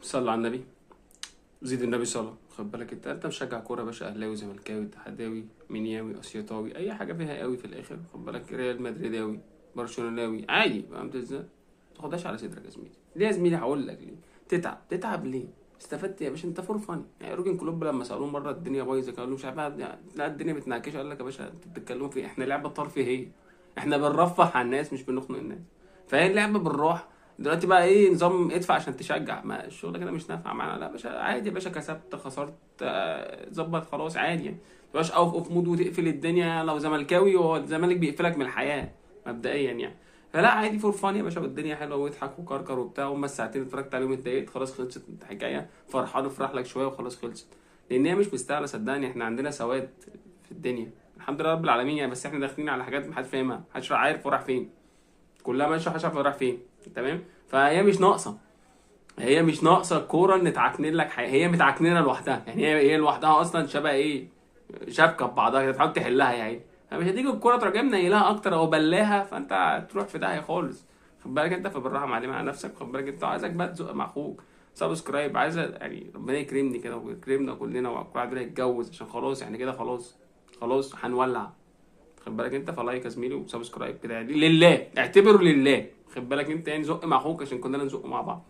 صلى على النبي. زيد النبي صلى. خد بالك انت مشجع كوره يا باشا، اهلاوي زملكاوي اتحداوي منياوي اسيوطاوي، اي حاجه فيها قوي في الاخر. خد بالك ريال مدريداوي برشلوناوي عادي، فهمت ازاي؟ ما تاخدهاش على صدرك يا زميلي. ليه يا زميلي؟ هقول لك ليه. تتعب ليه؟ استفدت يا باشا؟ انت فور فن. يعني يورجن كلوب لما سالوه مره الدنيا بايظه قالوا له مش عارف يعني لا الدنيا بتنعكش، قال لك يا باشا انتوا بتتكلموا في ايه؟ احنا لعبه ترفيهيه، احنا بنرفه على الناس مش بنخنق الناس. فهي اللعبه بالراحه. دلوقتي بقى ايه نظام ادفع عشان تشجع؟ ما الشغل كده مش نافع معانا. لا يا باشا عادي يا باشا، كسبت خسرت ظبط خلاص عادي يعني. ما تبقاش اوف مود وتقفل الدنيا. لو زملكاوي هو الزمالك بيقفلك من الحياه مبدئيا يعني. فلا عادي فور فان يا باشا، والدنيا حلوه واضحك وكركر وبتاع. هما الساعتين اللي اتفرجت عليهم اتضايقت خلاص خلصت الحكايه، فرحان افرح لك شويه وخلاص خلصت. لان هي مش مستاهله صدقني. احنا عندنا سواد في الدنيا الحمد لله رب العالمين يعني، بس احنا داخلين على حاجات محدش فاهمها، محدش عارف هو رايح فين. كلها ماشيه محدش عارف هو رايح فين. تمام. فهي مش ناقصه. هي مش ناقصه الكوره ان تعكنن لك حاجه، هي متعكننه لوحدها يعني. هي لوحدها اصلا شبه ايه؟ شبكه ببعضها كده تحاول تحلها يعني. فمش هتيجي الكوره تروح جايه منيلها اكتر او بلاها فانت هتروح في داهيه خالص. خد بالك انت، فبالراحه معلم على نفسك. خد بالك انت، عايزك بقى تزق مع اخوك. سبسكرايب عايز يعني ربنا يكرمني كده ويكرمنا كلنا وكل واحد يتجوز عشان خلاص يعني كده خلاص. خلاص هنولع. خد بالك انت، فلايك يا زميلي وسبسكرايب كده يعني لله، اعتبره لله. خد بالك انت يعني زق مع اخوك عشان كلنا نزق مع بعض.